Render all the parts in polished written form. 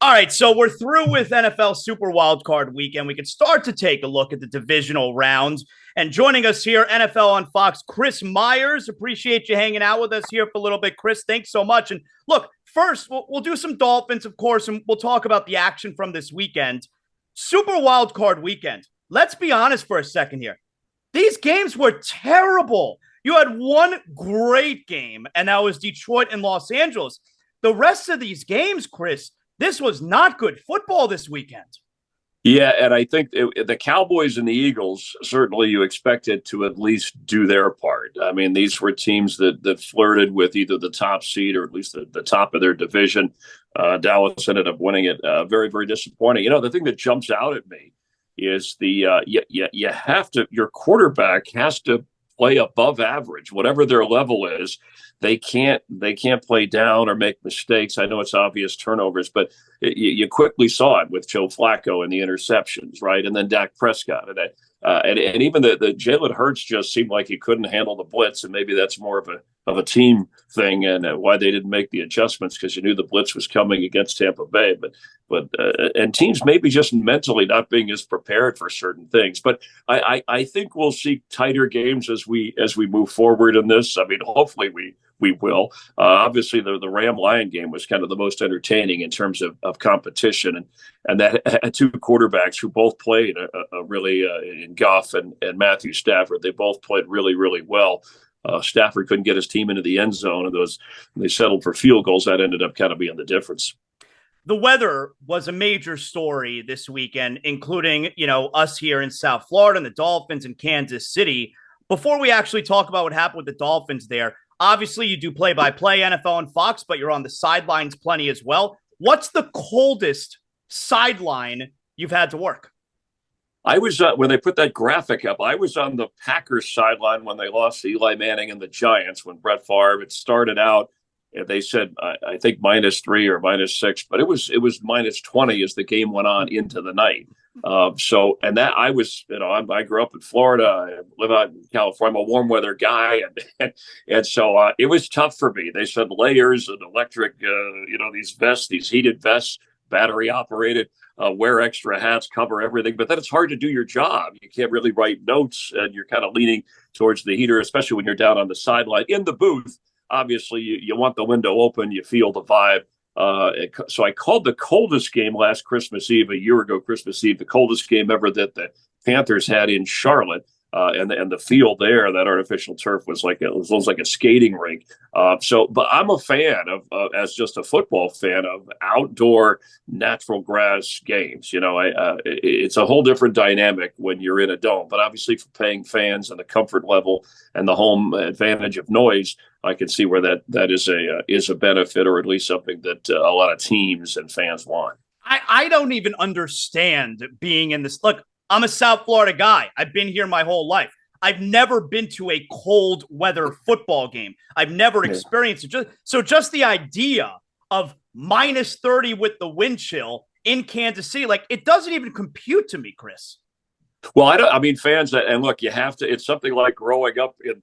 All right, so we're through with NFL Super Wildcard Weekend. We can start to take a look at the divisional rounds. And joining us here, NFL on Fox, Chris Myers. Appreciate you hanging out with us here for a little bit, Chris. Thanks so much. And look, first, we'll do some Dolphins, of course, and we'll talk about the action from this weekend. Super Wildcard Weekend. Let's be honest for a second here. These games were terrible. You had one great game, and that was Detroit and Los Angeles. The rest of these games, Chris, this was not good football this weekend. Yeah, and I think the Cowboys and the Eagles, certainly you expected to at least do their part. I mean, these were teams that flirted with either the top seed or at least the top of their division. Dallas ended up winning it. Very, very disappointing. You know, the thing that jumps out at me is you have to, your quarterback has to play above average, whatever their level is. They can't play down or make mistakes. I know it's obvious turnovers, but you quickly saw it with Joe Flacco and the interceptions, right? And then Dak Prescott. And even the Jalen Hurts just seemed like he couldn't handle the blitz, and maybe that's more of a team thing and why they didn't make the adjustments, because you knew the blitz was coming against Tampa Bay. But and teams maybe just mentally not being as prepared for certain things. But I think we'll see tighter games as we move forward in this. I mean, hopefully we will. Obviously, the Ram-Lion game was kind of the most entertaining in terms of competition, and that had two quarterbacks who both played really in Goff and Matthew Stafford. They both played really, really well. Stafford couldn't get his team into the end zone, and they settled for field goals. That ended up kind of being the difference. The weather was a major story this weekend, including, us here in South Florida and the Dolphins in Kansas City. Before we actually talk about what happened with the Dolphins there, obviously you do play-by-play NFL on Fox, but you're on the sidelines plenty as well. What's the coldest sideline you've had to work? I was when they put that graphic up, I was on the Packers sideline when they lost to Eli Manning and the Giants, when Brett Favre had started out. They said, I think -3 or -6, but it was -20 as the game went on into the night. And that I was, I grew up in Florida, I live out in California. I'm a warm weather guy. And so it was tough for me. They said layers and electric, these vests, these heated vests, battery operated, wear extra hats, cover everything. But then it's hard to do your job. You can't really write notes, and you're kind of leaning towards the heater, especially when you're down on the sideline. In the booth, obviously, you want the window open, you feel the vibe. So I called the coldest game last Christmas Eve, a year ago Christmas Eve, the coldest game ever that the Panthers had in Charlotte. And the field there, that artificial turf, was like a skating rink. But I'm a fan of as just a football fan of outdoor natural grass games. It's a whole different dynamic when you're in a dome. But obviously, for paying fans and the comfort level and the home advantage of noise, I can see where that is a benefit, or at least something that a lot of teams and fans want. I don't even understand being in this. Look, I'm a South Florida guy. I've been here my whole life. I've never been to a cold weather football game. I've never experienced it. Just the idea of -30 with the wind chill in Kansas City, it doesn't even compute to me, Chris. Well, fans, and look, you have to, it's something like growing up in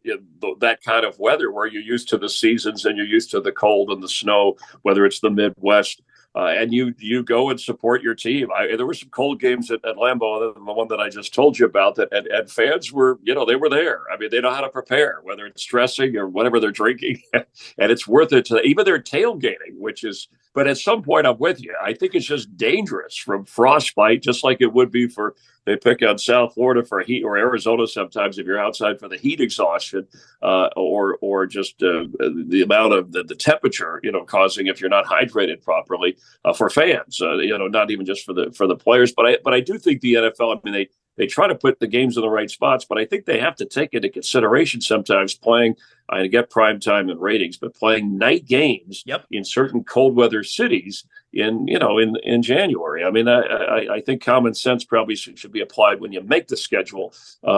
that kind of weather where you're used to the seasons and you're used to the cold and the snow, whether it's the Midwest. And you go and support your team. There were some cold games at Lambeau, other than the one that I just told you about, and fans were, they were there. I mean, they know how to prepare, whether it's dressing or whatever they're drinking, and it's worth it to even their tailgating, but at some point I'm with you. I think it's just dangerous from frostbite, just like it would be they pick on South Florida for heat, or Arizona sometimes if you're outside for the heat exhaustion, or just the amount of the temperature, causing, if you're not hydrated properly, for fans, not even just for the players. But I do think the NFL, they try to put the games in the right spots, but I think they have to take into consideration sometimes playing, I get prime time and ratings, but playing night games in certain cold weather cities in January. I think common sense probably should be applied when you make the schedule,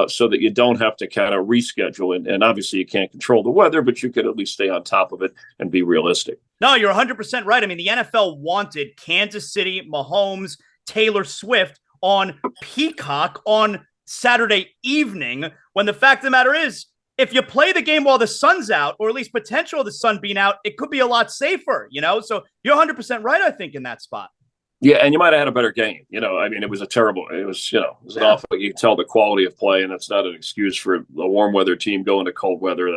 so that you don't have to kind of reschedule. And obviously you can't control the weather, but you could at least stay on top of it and be realistic. No, you're 100% right. The NFL wanted Kansas City, Mahomes, Taylor Swift on Peacock on Saturday evening, when the fact of the matter is, if you play the game while the sun's out, or at least potential of the sun being out, it could be a lot safer, So you're 100% right, I think, in that spot. Yeah, and you might have had a better game. I mean, it was a terrible. It was, it was an awful. You can tell the quality of play, and that's not an excuse for a warm weather team going to cold weather.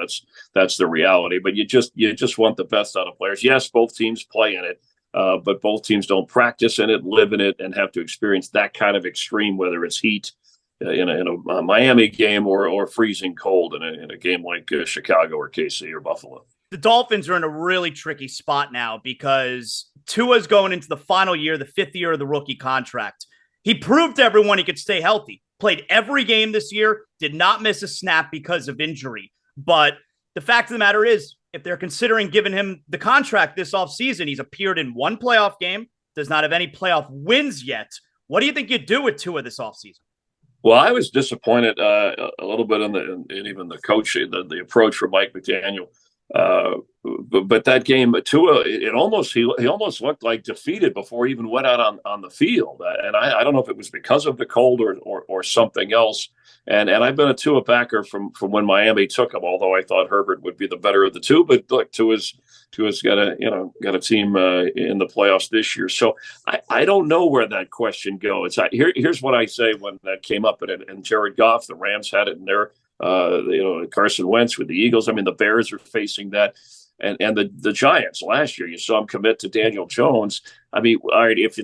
That's the reality. But you just want the best out of players. Yes, both teams play in it, but both teams don't practice in it, live in it, and have to experience that kind of extreme, whether it's heat in a Miami game or freezing cold in a game like Chicago or KC or Buffalo. The Dolphins are in a really tricky spot now because Tua's going into the final year, the 5th year of the rookie contract. He proved to everyone he could stay healthy, played every game this year, did not miss a snap because of injury. But the fact of the matter is, if they're considering giving him the contract this offseason, he's appeared in one playoff game, does not have any playoff wins yet. What do you think you'd do with Tua this offseason? Well, I was disappointed a little bit in even the coaching, the approach from Mike McDaniel. But that game, Tua, he almost looked like defeated before he even went out on the field. And I don't know if it was because of the cold or something else. And I've been a Tua backer from when Miami took him, although I thought Herbert would be the better of the two. But look, Tua's got a team in the playoffs this year. So I don't know where that question goes. Here's what I say when that came up, and Jared Goff, the Rams had it in their Carson Wentz with the Eagles. I mean, the Bears are facing that, and the Giants last year. You saw them commit to Daniel Jones. I mean, all right, if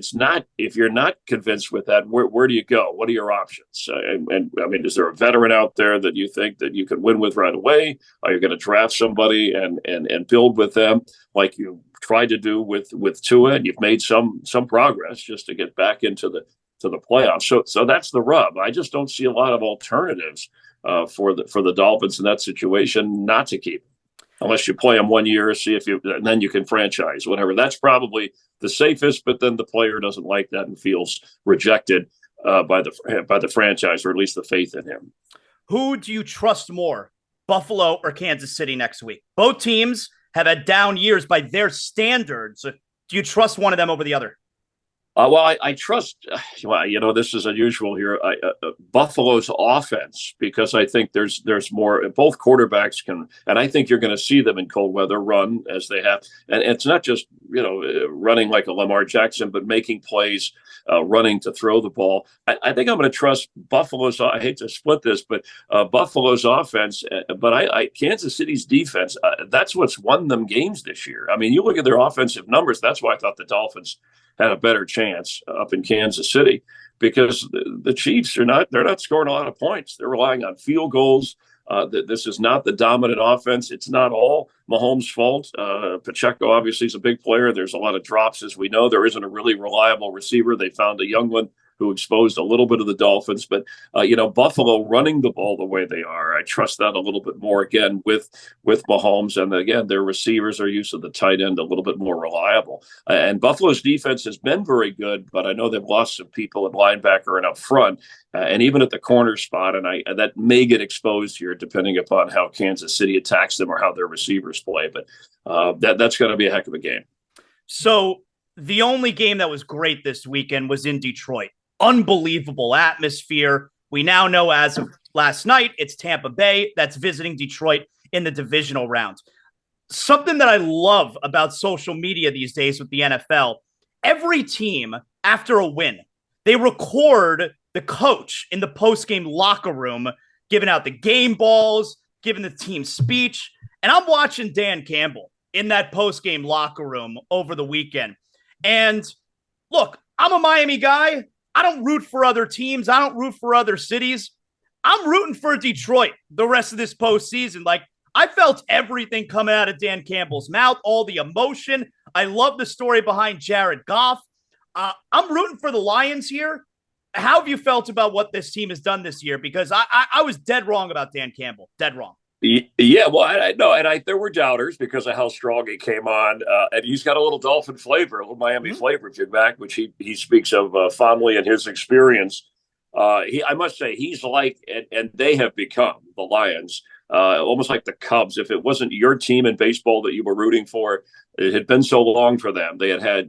you're not convinced with that, where do you go? What are your options? And I mean, is there a veteran out there that you think that you can win with right away? Are you going to draft somebody and build with them like you tried to do with Tua? And you've made some progress just to get back into the playoffs. So that's the rub. I just don't see a lot of alternatives for the Dolphins in that situation not to keep, unless you play them 1 year, and then you can franchise, whatever. That's probably the safest, but then the player doesn't like that and feels rejected by the franchise, or at least the faith in him. Who do you trust more, Buffalo or Kansas City next week? Both teams have had down years by their standards. Do you trust one of them over the other? Well, I trust, this is unusual here, Buffalo's offense, because I think there's more. Both quarterbacks can, and I think you're going to see them in cold weather run as they have. And it's not just, running like a Lamar Jackson, but making plays, running to throw the ball. I think I'm going to trust Buffalo's. I hate to split this, but Buffalo's offense, but Kansas City's defense, that's what's won them games this year. I mean, you look at their offensive numbers. That's why I thought the Dolphins had a better chance up in Kansas City, because the Chiefs they're not scoring a lot of points. They're relying on field goals. This is not the dominant offense. It's not all Mahomes' fault. Pacheco obviously is a big player. There's a lot of drops, as we know. There isn't a really reliable receiver. They found a young one who exposed a little bit of the Dolphins. But, Buffalo running the ball the way they are, I trust that a little bit more, again, with Mahomes. And, again, their receivers are used to the tight end a little bit more reliable. And Buffalo's defense has been very good, but I know they've lost some people at linebacker and up front, and even at the corner spot. And that may get exposed here depending upon how Kansas City attacks them or how their receivers play. But that's going to be a heck of a game. So the only game that was great this weekend was in Detroit. Unbelievable atmosphere. We now know, as of last night, it's Tampa Bay that's visiting Detroit in the divisional round. Something that I love about social media these days with the NFL, every team, after a win, they record the coach in the post-game locker room, giving out the game balls, giving the team speech. And I'm watching Dan Campbell in that post-game locker room over the weekend. And look, I'm a Miami guy. I don't root for other teams. I don't root for other cities. I'm rooting for Detroit the rest of this postseason. Like, I felt everything coming out of Dan Campbell's mouth, all the emotion. I love the story behind Jared Goff. I'm rooting for the Lions here. How have you felt about what this team has done this year? Because I was dead wrong about Dan Campbell. Dead wrong. Yeah, well, I know, and there were doubters because of how strong he came on, and he's got a little Dolphin flavor, a little Miami flavor, if you're back, which he speaks of fondly in his experience. I must say, he's like, and they have become, the Lions, almost like the Cubs. If it wasn't your team in baseball that you were rooting for, it had been so long for them. They had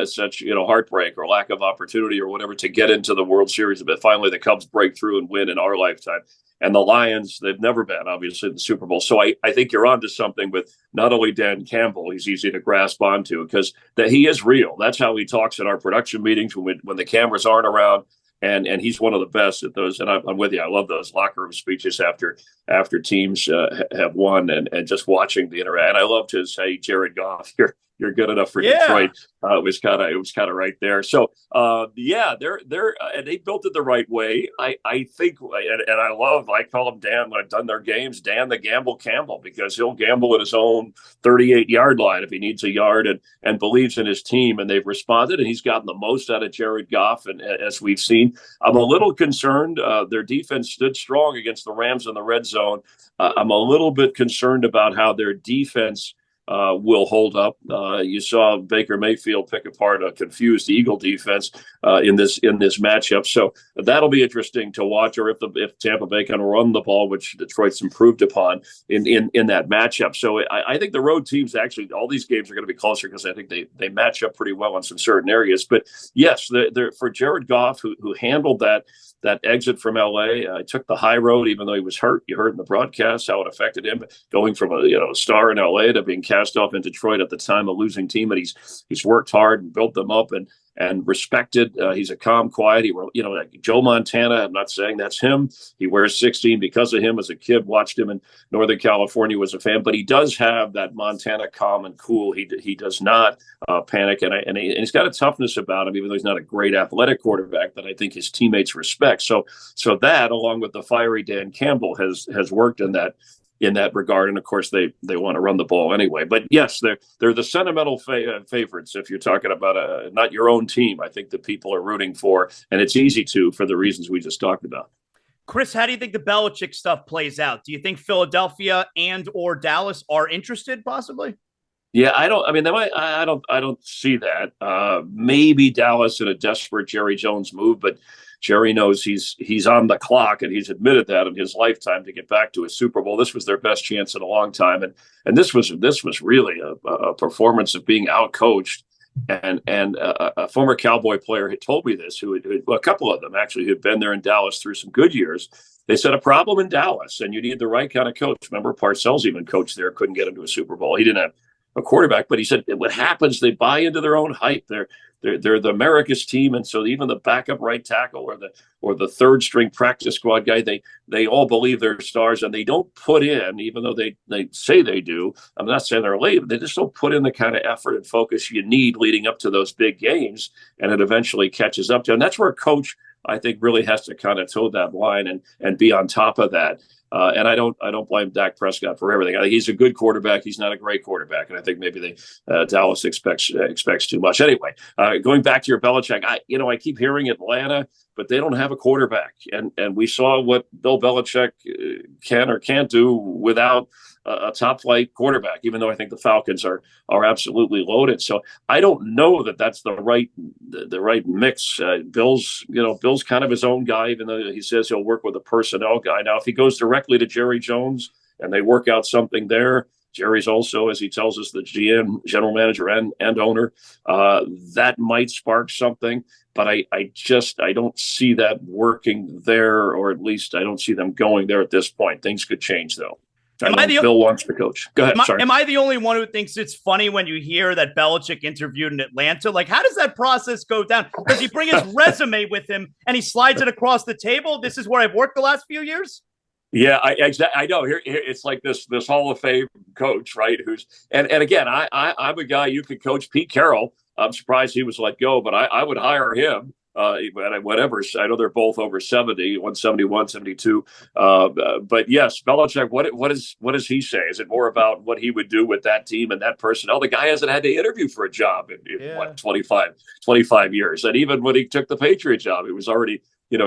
such heartbreak or lack of opportunity or whatever to get into the World Series. But finally, the Cubs break through and win in our lifetime. And the Lions, they've never been, obviously, in the Super Bowl. So I think you're onto something with not only Dan Campbell, he's easy to grasp onto because that he is real. That's how he talks in our production meetings when the cameras aren't around. And he's one of the best at those. And I'm with you. I love those locker room speeches after teams have won and just watching the interaction. And I loved his, hey, Jared Goff, you're good enough for Detroit. It was kind of right there. So they're and they built it the right way. I think, and I call him Dan when I've done their games, Dan the Gamble Campbell, because he'll gamble at his own 38-yard line if he needs a yard and believes in his team, and they've responded, and he's gotten the most out of Jared Goff. And as we've seen, I'm a little concerned. Their defense stood strong against the Rams in the red zone. I'm a little bit concerned about how their defense will hold up. You saw Baker Mayfield pick apart a confused Eagle defense in this matchup, so that'll be interesting to watch. Or if Tampa Bay can run the ball, which Detroit's improved upon in that matchup. So I think the road teams, actually all these games are going to be closer because I think they match up pretty well in some certain areas. But yes, they're for Jared Goff, who handled that exit from LA, took the high road, even though he was hurt. You heard in the broadcast how it affected him, going from a star in LA to being cast off in Detroit at the time, a losing team. And he's worked hard and built them up and respected. He's a calm, quiet. Like Joe Montana. I'm not saying that's him. He wears 16 because of him. As a kid, watched him in Northern California, was a fan. But he does have that Montana calm and cool. He does not panic, and he's got a toughness about him, even though he's not a great athletic quarterback, that I think his teammates respect. So that, along with the fiery Dan Campbell, has worked in that regard. And of course, they want to run the ball anyway. But yes, they're the sentimental favorites if you're talking about not your own team. I think that people are rooting for, and it's easy to, for the reasons we just talked about. Chris, how do you think the Belichick stuff plays out? Do you think Philadelphia and or Dallas are interested, possibly? Yeah, I don't. I mean, I don't see that. Maybe Dallas in a desperate Jerry Jones move, but Jerry knows he's on the clock, and he's admitted that in his lifetime to get back to a Super Bowl. This was their best chance in a long time, and this was really a performance of being outcoached. And a former Cowboy player had told me this, who a couple of them actually, who had been there in Dallas through some good years. They said a problem in Dallas, and you need the right kind of coach. Remember, Parcells even coached there, couldn't get into a Super Bowl. He didn't have a quarterback, but he said what happens, they buy into their own hype. They're the America's team, and so even the backup right tackle or the third string practice squad guy, they all believe they're stars, and they don't put in, even though they say they do. I'm not saying they're late, but they just don't put in the kind of effort and focus you need leading up to those big games, and it eventually catches up to. And that's where a coach, I think, really has to kind of toe that line and be on top of that. And I don't blame Dak Prescott for everything. I think he's a good quarterback. He's not a great quarterback, and I think maybe Dallas expects too much. Anyway, going back to your Belichick, I keep hearing Atlanta, but they don't have a quarterback, and we saw what Bill Belichick can or can't do without a top flight quarterback. Even though I think the Falcons are absolutely loaded, so I don't know that that's the right mix. Bill's kind of his own guy, even though he says he'll work with a personnel guy. Now, if he goes directly to Jerry Jones and they work out something there, Jerry's also, as he tells us, the GM, general manager, and owner. That might spark something, but I don't see that working there, or at least I don't see them going there at this point. Things could change, though. Bill wants to coach. Go ahead. Sorry. Am I the only one who thinks it's funny when you hear that Belichick interviewed in Atlanta? Like, how does that process go down? Does he bring his resume with him and he slides it across the table? This is where I've worked the last few years. Yeah, I know. Here it's like this Hall of Fame coach, right? And again, I'm a guy you could coach. Pete Carroll. I'm surprised he was let go, but I would hire him. Whatever. I know they're both over 70, 171, 72. But yes, Belichick, what does he say? Is it more about what he would do with that team and that personnel? The guy hasn't had to interview for a job in 25 years. And even when he took the Patriot job, he was already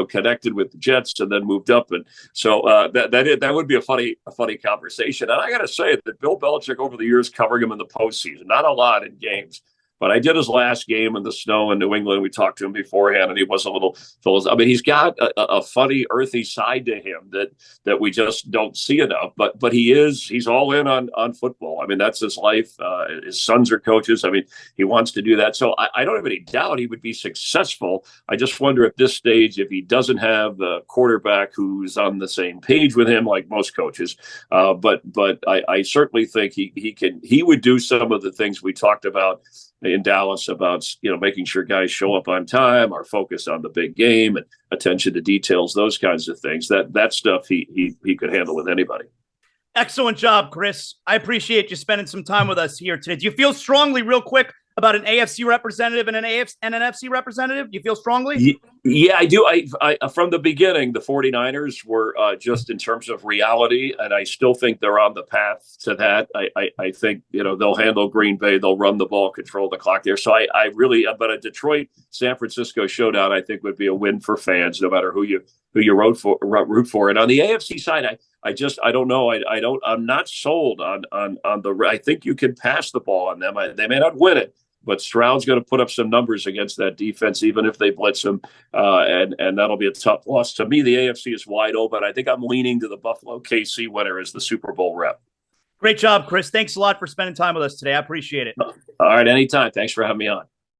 connected with the Jets and then moved up. And so that would be a funny conversation. And I got to say that Bill Belichick, over the years covering him in the postseason, not a lot in games, But I did his last game in the snow in New England. We talked to him beforehand, and he was a little. I mean, he's got a funny, earthy side to him that we just don't see enough. But he's all in on football. I mean, that's his life. His sons are coaches. I mean, he wants to do that. So I don't have any doubt he would be successful. I just wonder at this stage if he doesn't have the quarterback who's on the same page with him, like most coaches. But I certainly think he would do some of the things we talked about in Dallas about, making sure guys show up on time, are focused on the big game, and attention to details, those kinds of things. That stuff he could handle with anybody. Excellent job, Chris. I appreciate you spending some time with us here today. Do you feel strongly, real quick, about an AFC representative and an NFC representative? Do you feel strongly? Yeah, I do. I from the beginning, the 49ers were just in terms of reality, and I still think they're on the path to that. I think, they'll handle Green Bay, they'll run the ball, control the clock there. So I really, but a Detroit San Francisco showdown, I think, would be a win for fans, no matter who you root for. And on the AFC side, I don't know. I'm not sold on the. I think you can pass the ball on them. They may not win it, but Stroud's going to put up some numbers against that defense, even if they blitz him, and that'll be a tough loss. To me, the AFC is wide open. I think I'm leaning to the Buffalo KC winner as the Super Bowl rep. Great job, Chris. Thanks a lot for spending time with us today. I appreciate it. All right, anytime. Thanks for having me on.